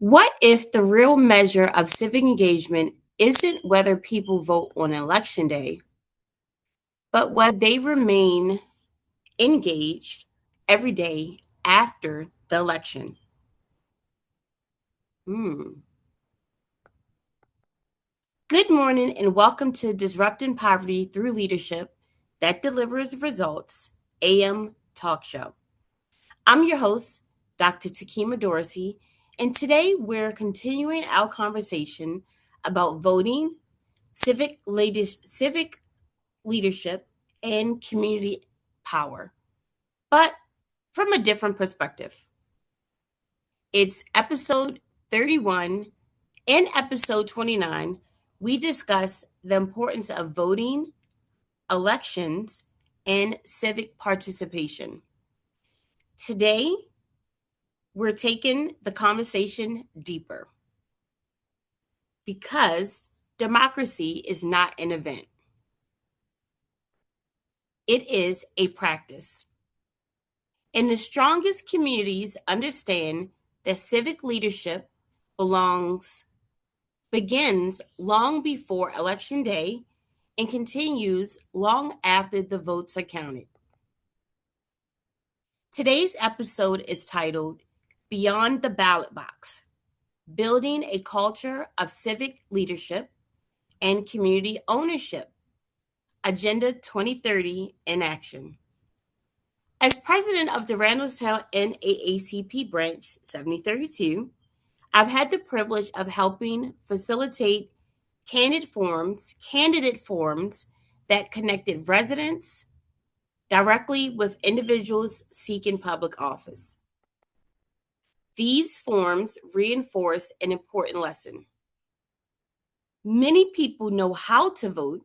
What if the real measure of civic engagement isn't whether people vote on election day, but whether they remain engaged every day after the election? Hmm. Good morning and welcome to Disrupting Poverty Through Leadership that Delivers Results AM Talk Show. I'm your host, Dr. Tekemia Dorsey, and today we're continuing our conversation about voting, civic leadership, and community power, but from a different perspective. It's episode 31. In episode 29, we discuss the importance of voting, elections, and civic participation. Today, we're taking the conversation deeper because democracy is not an event, it is a practice. And the strongest communities understand that civic leadership belongs begins long before election day and continues long after the votes are counted. Today's episode is titled Beyond the Ballot Box: Building a Culture of Civic Leadership and Community Ownership, Agenda 2030 in Action. As president of the Randallstown NAACP branch 7032, I've had the privilege of helping facilitate candidate forums that connected residents directly with individuals seeking public office. These forums reinforce an important lesson. Many people know how to vote,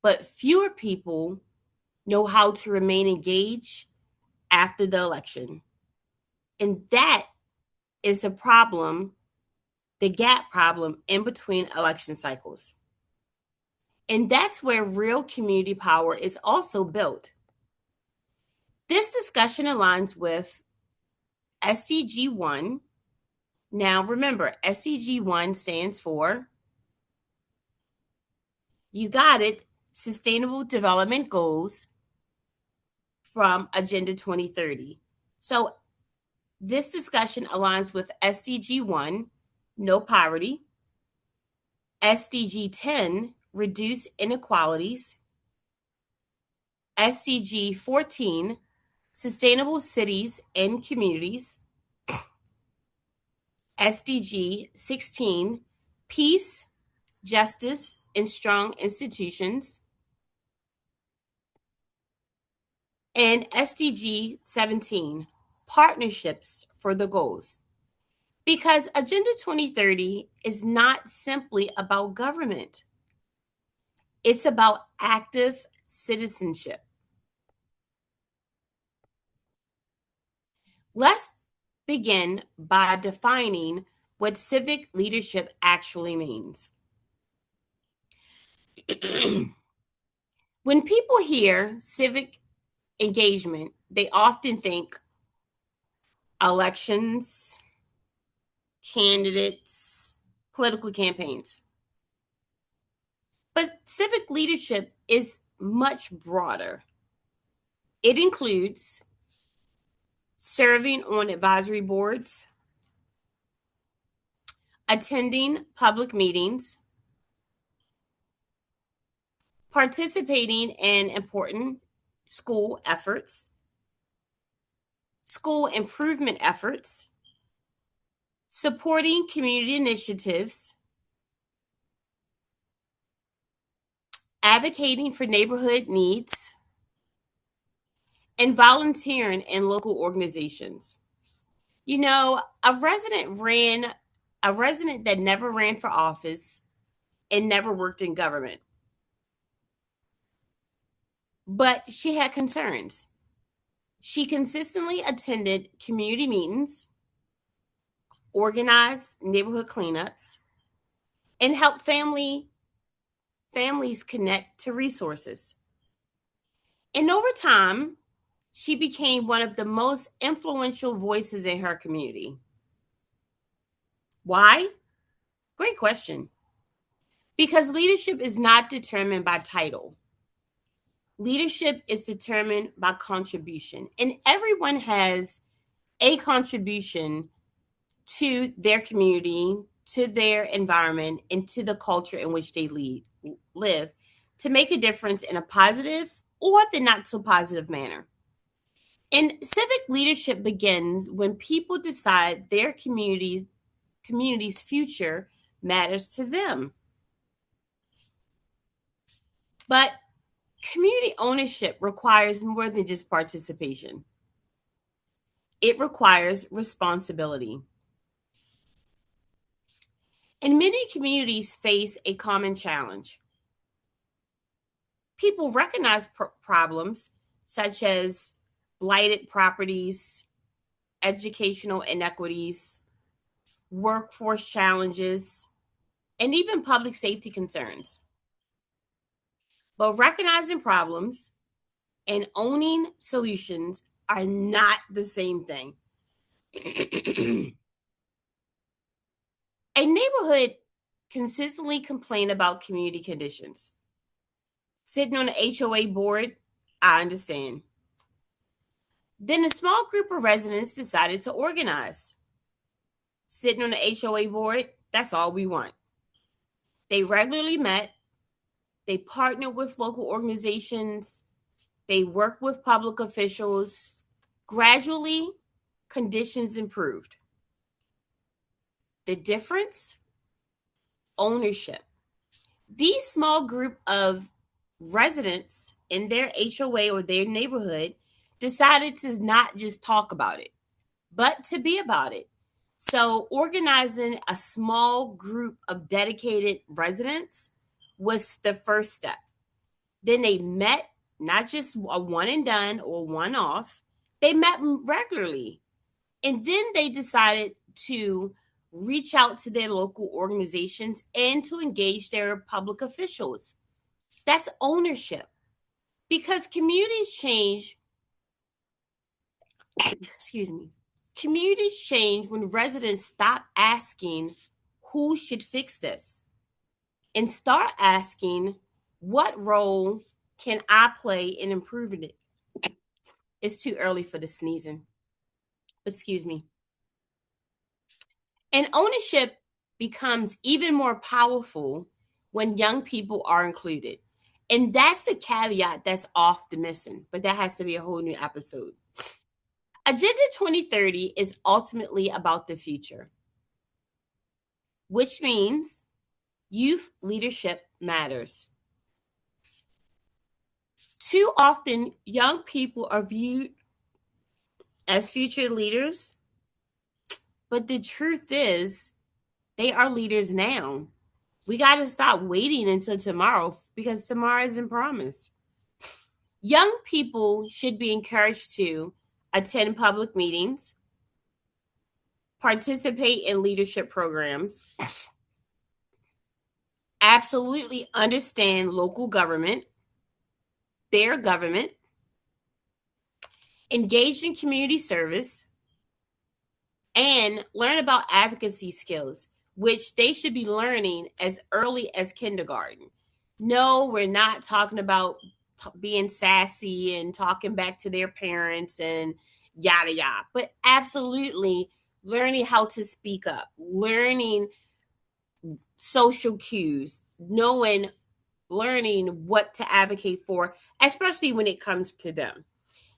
but fewer people know how to remain engaged after the election. And that is the gap problem in between election cycles. And that's where real community power is also built. This discussion aligns with SDG 1. Now remember, SDG 1 stands for, you got it, Sustainable Development Goals from Agenda 2030. So this discussion aligns with SDG 1, no poverty, SDG 10, reduce inequalities, SDG 14, sustainable cities and communities, SDG 16, peace, justice, and strong institutions, and SDG 17, partnerships for the goals. Because Agenda 2030 is not simply about government, it's about active citizenship. Let's begin by defining what civic leadership actually means. When people hear civic engagement, they often think elections, candidates, political campaigns. But civic leadership is much broader. It includes serving on advisory boards, attending public meetings, participating in important school efforts, school improvement efforts, supporting community initiatives, advocating for neighborhood needs, and volunteering in local organizations. You know, a resident that never ran for office and never worked in government, but she had concerns. She consistently attended community meetings, organized neighborhood cleanups, and helped families connect to resources. And over time, she became one of the most influential voices in her community. Why? Great question. Because leadership is not determined by title. Leadership is determined by contribution, and everyone has a contribution to their community, to their environment, and to the culture in which they live to make a difference in a positive or the not so positive manner. And civic leadership begins when people decide their community's future matters to them. But community ownership requires more than just participation. It requires responsibility. And many communities face a common challenge. People recognize problems such as blighted properties, educational inequities, workforce challenges, and even public safety concerns. But recognizing problems and owning solutions are not the same thing. A neighborhood consistently complain about community conditions. Sitting on the HOA board, I understand. Then a small group of residents decided to organize. Sitting on the HOA board, that's all we want. They regularly met, they partnered with local organizations, they worked with public officials. Gradually, conditions improved. The difference? Ownership. These small group of residents in their HOA or their neighborhood decided to not just talk about it, but to be about it. So, organizing a small group of dedicated residents was the first step. Then they met, not just a one and done or one off, they met regularly. And then they decided to reach out to their local organizations and to engage their public officials. That's ownership. Because communities change, excuse me, communities change when residents stop asking who should fix this and start asking what role can I play in improving it. It's too early for the sneezing, but excuse me. And ownership becomes even more powerful when young people are included. And that's the caveat that's off the missing, but that has to be a whole new episode. Agenda 2030 is ultimately about the future, which means youth leadership matters. Too often, young people are viewed as future leaders, but the truth is, they are leaders now. We got to stop waiting until tomorrow because tomorrow isn't promised. Young people should be encouraged to attend public meetings, participate in leadership programs, absolutely understand local government, their government, engage in community service, and learn about advocacy skills, which they should be learning as early as kindergarten. No, we're not talking about being sassy and talking back to their parents and yada yada, but absolutely learning how to speak up, learning social cues, learning what to advocate for, especially when it comes to them.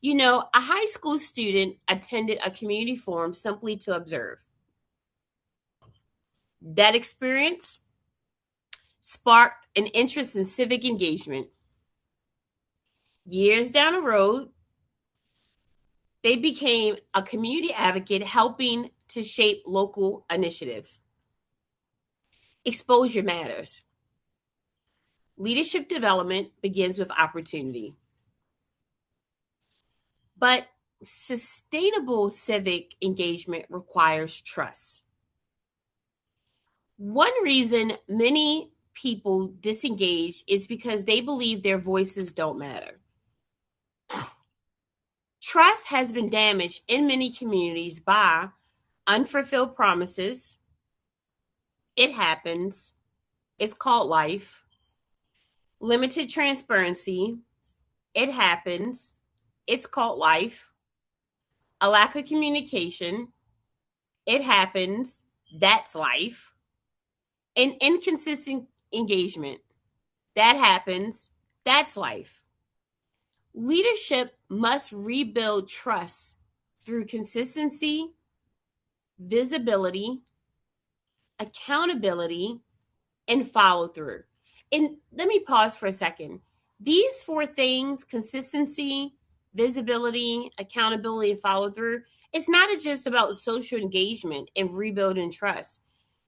You know, a high school student attended a community forum simply to observe. That experience sparked an interest in civic engagement. Years down the road, they became a community advocate helping to shape local initiatives. Exposure matters. Leadership development begins with opportunity. But sustainable civic engagement requires trust. One reason many people disengage is because they believe their voices don't matter. Trust has been damaged in many communities by unfulfilled promises, It happens. It's called life. Limited transparency. It happens. It's called life. A lack of communication. It happens. That's life. An inconsistent engagement. That happens. That's life. Leadership must rebuild trust through consistency, visibility, accountability, and follow through. And let me pause for a second. These four things, consistency, visibility, accountability, and follow through, it's not just about social engagement and rebuilding trust.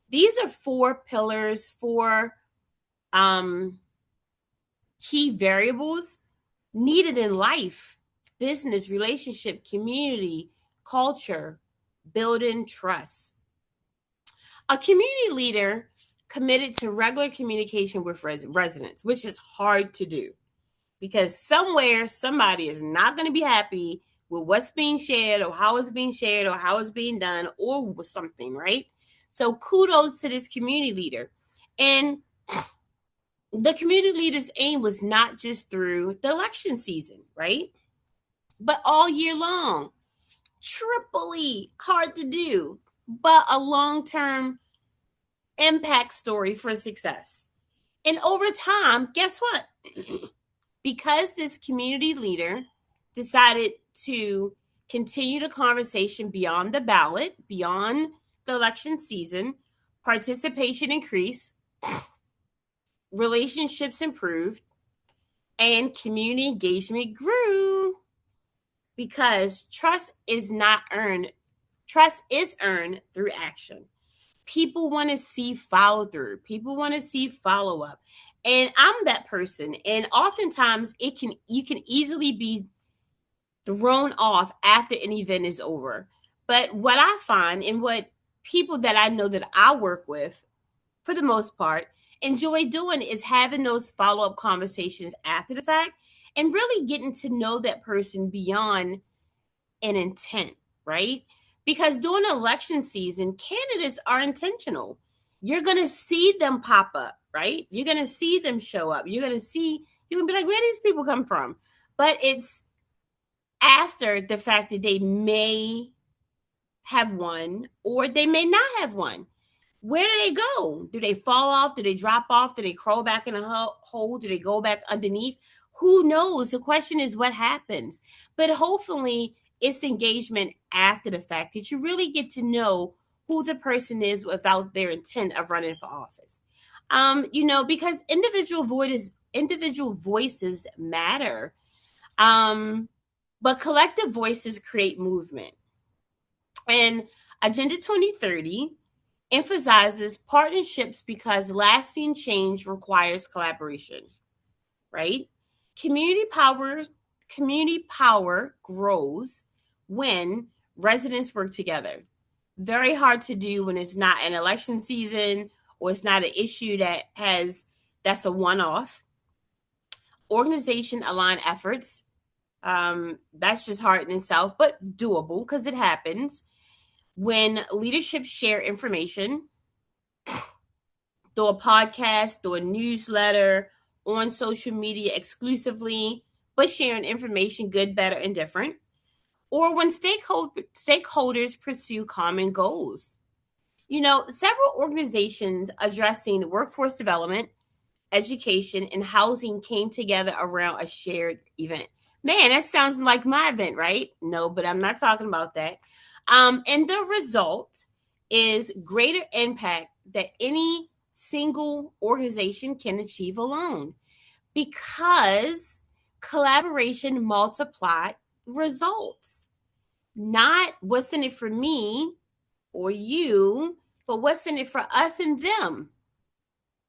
These are four pillars, four um, key variables needed in life, business, relationship, community, culture, building trust. A community leader committed to regular communication with residents, which is hard to do because somewhere somebody is not going to be happy with what's being shared or how it's being shared or how it's being done or with something, right? So kudos to this community leader. And the community leader's aim was not just through the election season, right? But all year long. Triply hard to do, but a long-term impact story for success. And over time, guess what? Because this community leader decided to continue the conversation beyond the ballot, beyond the election season, participation increased, relationships improved, and community engagement grew because trust is earned through action. People want to see follow through. People want to see follow up. And I'm that person. And oftentimes you can easily be thrown off after an event is over. But what I find and what people that I know that I work with, for the most part, enjoy doing is having those follow up conversations after the fact and really getting to know that person beyond an intent, right? Because during election season, candidates are intentional. You're going to see them pop up, right? You're going to see them show up. You're going to be like, where these people come from? But it's after the fact that they may have won or they may not have won. Where do they go? Do they fall off? Do they drop off? Do they crawl back in a hole? Do they go back underneath? Who knows? The question is what happens. But hopefully, it's engagement after the fact that you really get to know who the person is without their intent of running for office. Because individual voices matter. But collective voices create movement. And Agenda 2030 emphasizes partnerships because lasting change requires collaboration, right? Community power community power grows when residents work together. Very hard to do when it's not an election season or it's not an issue that's a one-off. Organization align efforts. That's just hard in itself, but doable because it happens. When leadership share information through a podcast, through a newsletter, on social media exclusively, but sharing information good, better, and different. Or when stakeholders pursue common goals. Several organizations addressing workforce development, education, and housing came together around a shared event. Man, that sounds like my event, right? No, but I'm not talking about that. And the result is greater impact that any single organization can achieve alone because collaboration multiply results. Not what's in it for me or you, but what's in it for us and them.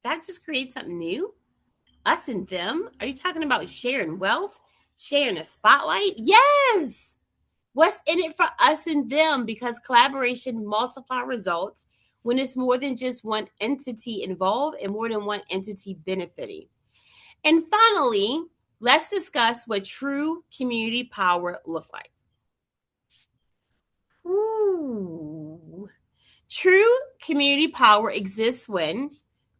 That just creates something new. Us and them? Are you talking about sharing wealth? Sharing a spotlight? Yes. What's in it for us and them? Because collaboration multiply results when it's more than just one entity involved and more than one entity benefiting. And finally, let's discuss what true community power look like. Ooh. True community power exists when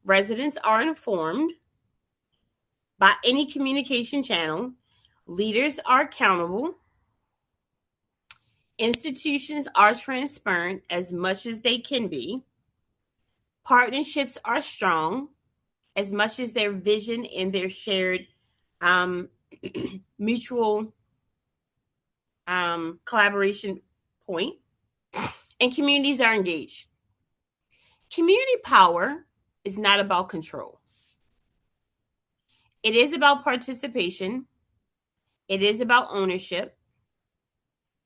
residents are informed by any communication channel, leaders are accountable, institutions are transparent as much as they can be, partnerships are strong as much as their vision and their shared um, mutual collaboration point, and communities are engaged. Community power is not about control. It is about participation. It is about ownership.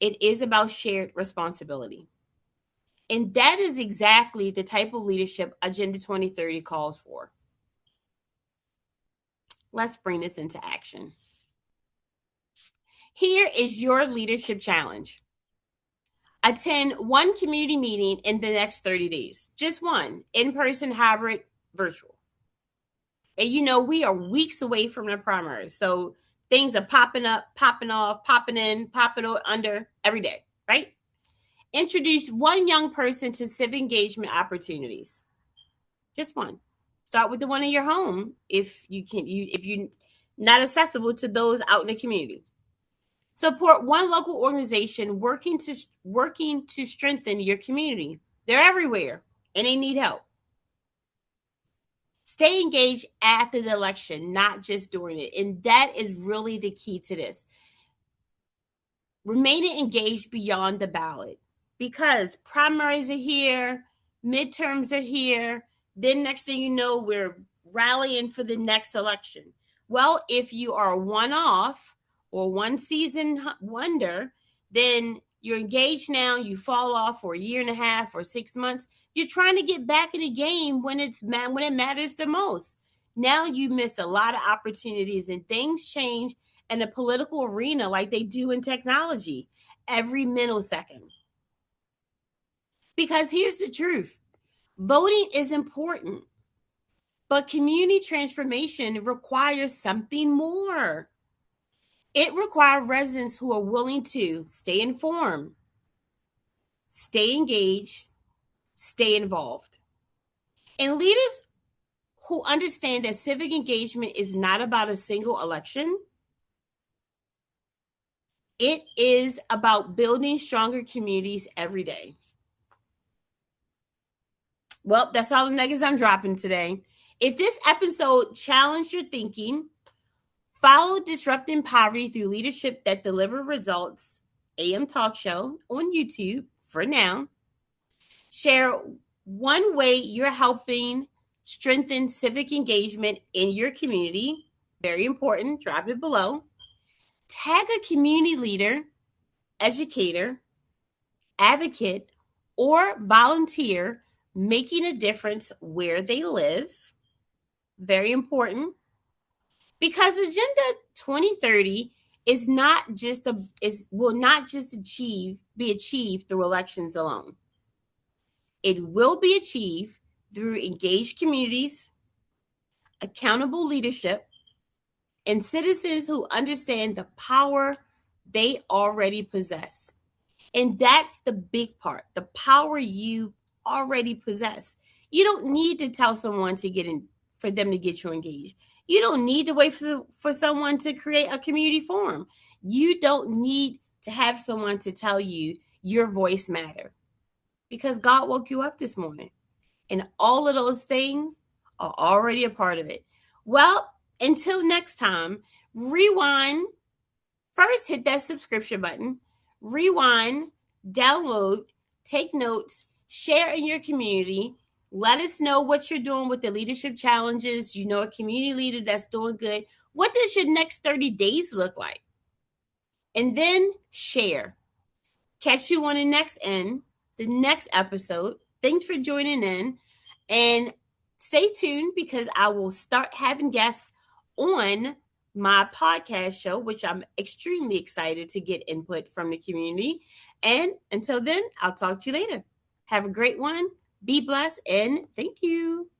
It is about shared responsibility. And that is exactly the type of leadership Agenda 2030 calls for. Let's bring this into action. Here is your leadership challenge. Attend one community meeting in the next 30 days. Just one, in-person, hybrid, virtual. And we are weeks away from the primary. So things are popping up, popping off, popping in, popping under every day, right? Introduce one young person to civic engagement opportunities. Just one. Start with the one in your home if you're not accessible to those out in the community. Support one local organization working to strengthen your community. They're everywhere and they need help. Stay engaged after the election, not just during it. And that is really the key to this. Remaining engaged beyond the ballot, because primaries are here, midterms are here. Then next thing you know, we're rallying for the next election. Well, if you are a one-off or one season wonder, then you're engaged now, you fall off for a year and a half or 6 months. You're trying to get back in the game when it matters the most. Now you miss a lot of opportunities and things change in the political arena like they do in technology every millisecond. Because here's the truth. Voting is important, but community transformation requires something more. It requires residents who are willing to stay informed, stay engaged, stay involved. And leaders who understand that civic engagement is not about a single election. It is about building stronger communities every day. Well, that's all the nuggets I'm dropping today. If this episode challenged your thinking, follow Disrupting Poverty Through Leadership That Deliver Results AM Talk Show on YouTube for now. Share one way you're helping strengthen civic engagement in your community. Very important. Drop it below. Tag a community leader, educator, advocate, or volunteer making a difference where they live. Very important. Because Agenda 2030 will not just be achieved through elections alone. It will be achieved through engaged communities, accountable leadership, and citizens who understand the power they already possess. And that's the big part, the power you already possess. You don't need to tell someone for them to get you engaged. You don't need to wait for someone to create a community forum. You don't need to have someone to tell you your voice matters, because God woke you up this morning. And all of those things are already a part of it. Well, until next time, rewind. First, hit that subscription button. Rewind, download, take notes, share in your community. Let us know what you're doing with the leadership challenges. You know a community leader that's doing good. What does your next 30 days look like? And then share. Catch you on the next episode. Thanks for joining in. And stay tuned, because I will start having guests on my podcast show, which I'm extremely excited to get input from the community. And until then, I'll talk to you later. Have a great one. Be blessed, and thank you.